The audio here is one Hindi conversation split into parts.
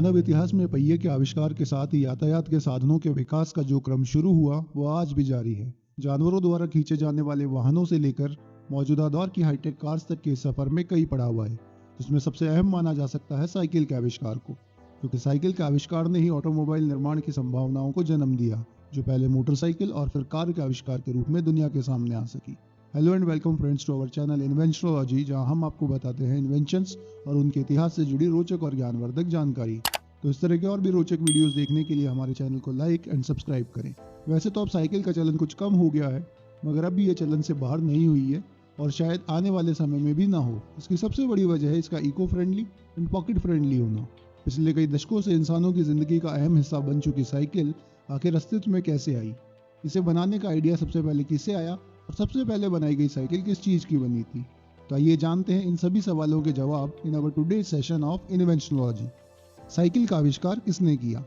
मानव इतिहास में पहिए के आविष्कार के साथ ही यातायात के साधनों के विकास का जो क्रम शुरू हुआ वो आज भी जारी है। जानवरों द्वारा खींचे जाने वाले वाहनों से लेकर मौजूदा दौर की हाईटेक कार्स तक के सफर में कई पड़ाव आए, जिसमें सबसे अहम माना जा सकता है साइकिल के आविष्कार को, क्योंकि साइकिल के आविष्कार ने ही ऑटोमोबाइल निर्माण की संभावनाओं को जन्म दिया, जो पहले मोटरसाइकिल और फिर कार के आविष्कार के रूप में दुनिया के सामने आ सकी। Hello and welcome friends to our channel Inventionology, जहां हम आपको बताते हैं इन्वेंशंस और उनके इतिहास से जुड़ी रोचक और ज्ञानवर्धक जानकारी। तो इस तरह के और भी रोचक वीडियोस देखने के लिए हमारे चैनल को लाइक एंड सब्सक्राइब करें। वैसे तो अब साइकिल का चलन कुछ कम हो गया है, मगर अब भी ये चलन से बाहर नहीं हुई है और शायद आने वाले समय में भी ना हो। इसकी सबसे बड़ी वजह है इसका eco friendly and pocket friendly होना। पिछले कई दशकों से इंसानों की जिंदगी का अहम हिस्सा बन चुकी साइकिल आखिर अस्तित्व में कैसे आई, इसे बनाने का आइडिया सबसे पहले किससे आया और सबसे पहले बनाई गई साइकिल किस चीज की बनी थी। तो आइए जानते हैं इन सभी सवालों के जवाब इन अवर टुडे सेशन ऑफ इन्वेंशनोलॉजी। साइकिल का आविष्कार किसने किया?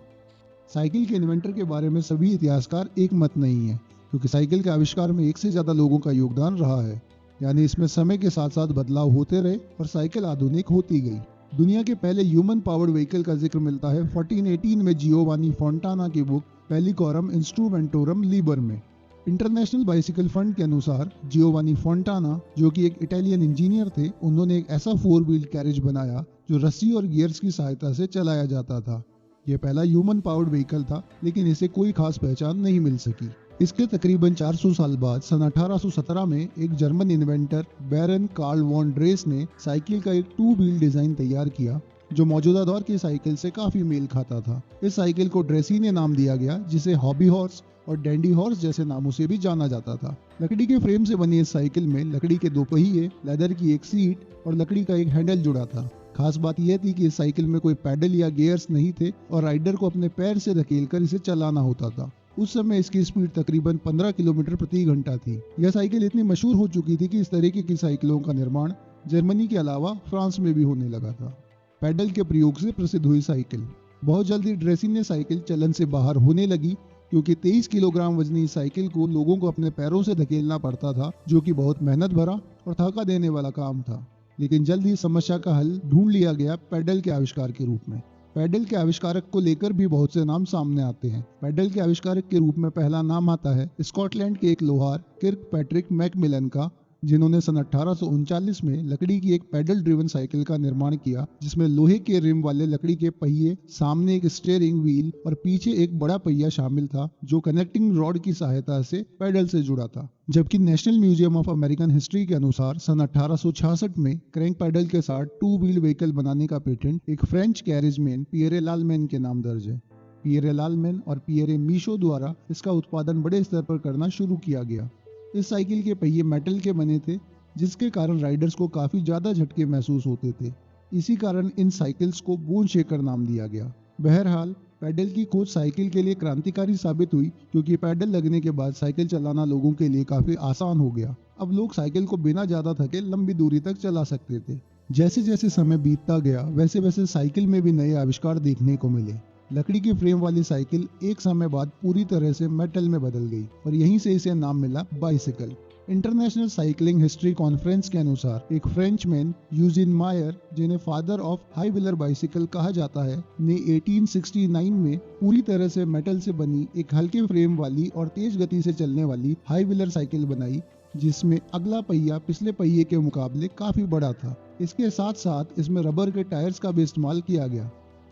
साइकिल के इन्वेंटर के बारे में सभी इतिहासकार एक मत नहीं है, क्योंकि साइकिल के आविष्कार में एक से ज्यादा लोगों का योगदान रहा है। यानी इसमें समय के साथ साथ बदलाव होते रहे और साइकिल आधुनिक होती गई। दुनिया के पहले ह्यूमन पावर्ड व्हीकल का जिक्र मिलता है 1418 में जियोवानी फोंटाना की बुक पेलिकोरम इंस्ट्रूमेंटोरम लीबर में। इंटरनेशनल बाइसिकल फंड के अनुसार जियोवानी फोंटाना, जो कि एक इटालियन इंजीनियर थे, उन्होंने एक ऐसा 4 व्हील कैरेज बनाया जो रस्सी और गियर्स की सहायता से चलाया जाता था। यह पहला ह्यूमन पावर्ड व्हीकल था, लेकिन इसे कोई खास पहचान नहीं मिल सकी। इसके तकरीबन 400 साल बाद सन 1817 में एक जर्मन इन्वेंटर बैरन कार्ल वॉन ड्रेस ने साइकिल का एक 2 व्हील डिजाइन तैयार किया, जो मौजूदा दौर की साइकिल से काफी मेल खाता था। इस साइकिल को ड्रेसी ने नाम दिया गया, जिसे हॉबी हॉर्स और डैंडी हॉर्स जैसे नामों से भी जाना जाता था। लकड़ी के फ्रेम से बनी इस साइकिल में लकड़ी के 2 पहिए, लेदर की एक सीट और लकड़ी का एक हैंडल जुड़ा था। खास बात यह थी कि इस साइकिल में कोई पैडल या गियर्स नहीं थे और राइडर को अपने पैर से धकेलकर इसे चलाना होता था। उस समय इसकी स्पीड तकरीबन 15 किलोमीटर प्रति घंटा थी। यह साइकिल इतनी मशहूर हो चुकी थी कि इस तरीके की साइकिलों का निर्माण जर्मनी के अलावा फ्रांस में भी होने लगा था। पैडल के प्रयोग से प्रसिद्ध हुई साइकिल। बहुत जल्दी ड्रेसी ने साइकिल चलन से बाहर होने लगी, क्योंकि 23 किलोग्राम वजनी साइकिल को लोगों को अपने पैरों से धकेलना पड़ता था, जो कि बहुत मेहनत भरा और थका देने वाला काम था। लेकिन जल्द ही समस्या का हल ढूंढ लिया गया पैडल के आविष्कार के रूप में। पैडल के आविष्कारक को लेकर भी बहुत से नाम सामने आते हैं। पैडल के आविष्कारक के रूप में पहला नाम आता है स्कॉटलैंड के एक लोहार किर्क पैट्रिक मैकमिलन का, जिन्होंने सन 1839 में लकड़ी की एक पैडल ड्रिवन साइकिल का निर्माण किया, जिसमें लोहे के रिम वाले लकड़ी के पहिए, सामने एक स्टीयरिंग व्हील और पीछे एक बड़ा पहिया शामिल था, जो कनेक्टिंग रॉड की सहायता से पैडल से जुड़ा था। जबकि national museum of American history के अनुसार सन 1866 में क्रैंक पैडल के साथ 2 व्हील व्हीकल बनाने का पेटेंट एक फ्रेंच कैरेजमैन पियरे लालमैन के नाम दर्ज है। पियरे लालमैन और पियरे मीशो द्वारा इसका उत्पादन बड़े स्तर पर करना शुरू किया गया। इस साइकिल के पहिए मेटल के बने थे, जिसके कारण राइडर्स को काफी ज्यादा झटके महसूस होते थे। इसी कारण इन साइकिल्स को बोन शेकर नाम दिया गया। बहरहाल पैडल की खोज साइकिल के लिए क्रांतिकारी साबित हुई, क्योंकि पैडल लगने के बाद साइकिल चलाना लोगों के लिए काफी आसान हो गया। अब लोग साइकिल को बिना ज्यादा थके लंबी दूरी तक चला सकते थे। जैसे जैसे समय बीतता गया, वैसे वैसे साइकिल में भी नए आविष्कार देखने को मिले। लकड़ी की फ्रेम वाली साइकिल एक समय बाद पूरी तरह से मेटल में बदल गई और यहीं से इसे नाम मिला bicycle. International cycling history conference के अनुसार एक फ्रेंचमैन यूजिन मायर, जिन्हें father of high wheeler bicycle कहा जाता है, ने 1869 में पूरी तरह से मेटल से बनी एक हल्के फ्रेम वाली और तेज गति से चलने वाली हाई व्हीलर साइकिल बनाई, जिसमें अगला पहिया पिछले पहिए के मुकाबले काफी बड़ा था। इसके साथ साथ इसमें रबर के टायर्स का भी इस्तेमाल किया गया।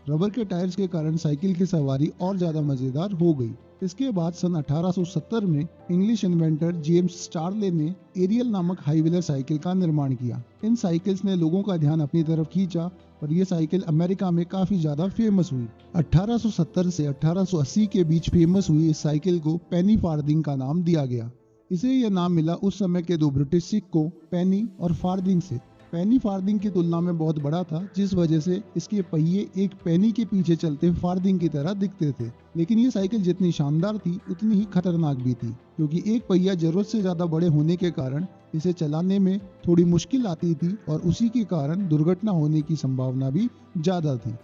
रबर के टायर्स के कारण साइकिल की सवारी और ज्यादा मजेदार हो गई। इसके बाद सन 1870 में इंग्लिश इन्वेंटर जेम्स स्टारले ने एरियल नामक हाई व्हीलर साइकिल का निर्माण किया। इन साइकिल्स ने लोगों का ध्यान अपनी तरफ खींचा और ये साइकिल अमेरिका में काफी ज्यादा फेमस हुई। 1870 से 1880 के बीच फेमस हुई इस साइकिल को पेनी फार्दिंग का नाम दिया गया। इसे यह नाम मिला उस समय के 2 ब्रिटिश सिक्कों पेनी और फार्दिंग से। पेनी फार्दिंग की तुलना में बहुत बड़ा था, जिस वजह से इसके पहिए एक पेनी के पीछे चलते फार्दिंग की तरह दिखते थे। लेकिन ये साइकिल जितनी शानदार थी, उतनी ही खतरनाक भी थी, क्योंकि एक पहिया जरूरत से ज्यादा बड़े होने के कारण इसे चलाने में थोड़ी मुश्किल आती थी और उसी के कारण दुर्घटना होने की संभावना भी ज्यादा थी।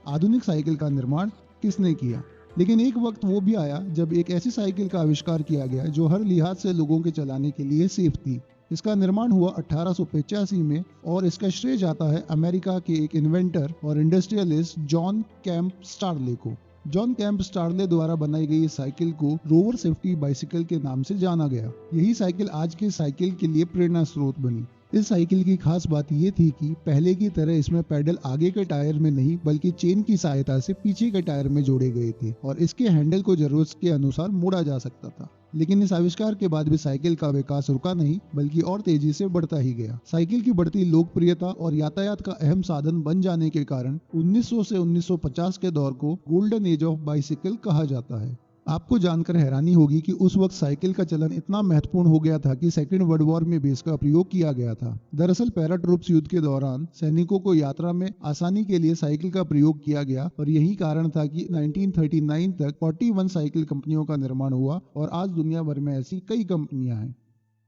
आधुनिक साइकिल का निर्माण किसने किया? लेकिन एक वक्त वो भी आया जब एक ऐसी साइकिल का आविष्कार किया गया जो हर लिहाज से लोगों के चलाने के लिए सेफ थी। इसका निर्माण हुआ 1885 में और इसका श्रेय जाता है अमेरिका के एक इन्वेंटर और इंडस्ट्रियलिस्ट जॉन कैम्प स्टारले को। जॉन कैम्प स्टारले द्वारा बनाई गई इस साइकिल को रोवर सेफ्टी बाइसिकल के नाम से जाना गया। यही साइकिल आज के साइकिल के लिए प्रेरणा स्रोत बनी। इस साइकिल की खास बात यह थी कि पहले की तरह इसमें पैडल आगे के टायर में नहीं बल्कि चेन की सहायता से पीछे के टायर में जोड़े गए थे और इसके हैंडल को जरूरत के अनुसार मोड़ा जा सकता था। लेकिन इस आविष्कार के बाद भी साइकिल का विकास रुका नहीं बल्कि और तेजी से बढ़ता ही गया। साइकिल की बढ़ती लोकप्रियता और यातायात का अहम साधन बन जाने के कारण 1900 से 1950 के दौर को गोल्डन एज ऑफ बाइसिकल कहा जाता है। आपको जानकर हैरानी होगी कि उस वक्त साइकिल का चलन इतना महत्वपूर्ण हो गया था कि सेकेंड वर्ल्ड वॉर में भी इसका प्रयोग किया गया था। दरअसल पैराट्रूप्स युद्ध के दौरान सैनिकों को यात्रा में आसानी के लिए साइकिल का प्रयोग किया गया और यही कारण था कि 1939 तक 41 साइकिल कंपनियों का निर्माण हुआ और आज दुनिया भर में ऐसी कई कंपनियां हैं।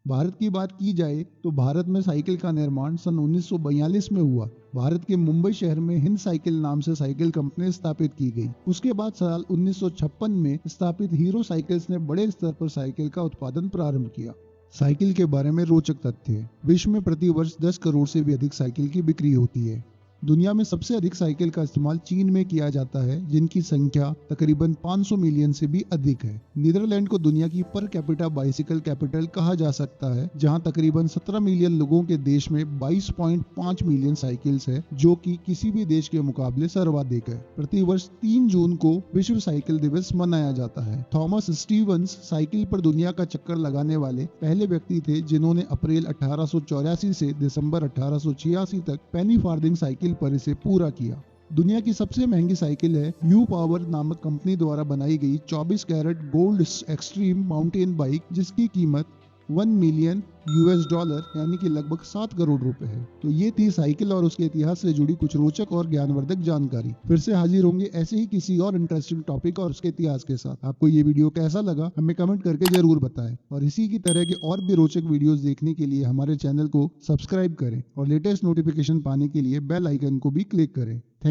भारत की बात की जाए तो भारत में साइकिल का निर्माण सन 1942 में हुआ। भारत के मुंबई शहर में हिंद साइकिल नाम से साइकिल कंपनी स्थापित की गई। उसके बाद साल 1956 में स्थापित हीरो साइकिल्स ने बड़े स्तर पर साइकिल का उत्पादन प्रारंभ किया। साइकिल के बारे में रोचक तथ्य। विश्व में प्रति वर्ष 10 करोड़ से भी अधिक साइकिल की बिक्री होती है। दुनिया में सबसे अधिक साइकिल का इस्तेमाल चीन में किया जाता है जिनकी संख्या तकरीबन 500 मिलियन से भी अधिक है। नीदरलैंड को दुनिया की पर कैपिटा बाइसिकल कैपिटल कहा जा सकता है जहां तकरीबन 17 मिलियन लोगों के देश में 22.5 मिलियन साइकिल्स है जो कि किसी भी देश के मुकाबले सर्वाधिक है। प्रतिवर्ष 3 जून को विश्व साइकिल दिवस मनाया जाता है। थॉमस स्टीवंस साइकिल पर दुनिया का चक्कर लगाने वाले पहले व्यक्ति थे जिन्होंने अप्रैल 1884 से दिसंबर 1886 तक पेनी फार्थिंग साइकिल पर इसे पूरा किया। दुनिया की सबसे महंगी साइकिल है यू पावर नामक कंपनी द्वारा बनाई गई 24 carat gold extreme mountain bike जिसकी कीमत $1 मिलियन यानी कि लगभग 7 करोड़ रुपए है। तो ये थी साइकिल और उसके इतिहास से जुड़ी कुछ रोचक और ज्ञानवर्धक जानकारी। फिर से हाजिर होंगे ऐसे ही किसी और इंटरेस्टिंग टॉपिक और उसके इतिहास के साथ। आपको ये वीडियो कैसा लगा हमें कमेंट करके जरूर बताएं और इसी की तरह के और भी रोचक वीडियोस देखने के लिए हमारे चैनल को सब्सक्राइब करें और लेटेस्ट नोटिफिकेशन पाने के लिए बेल आइकन को भी क्लिक करें। थैंक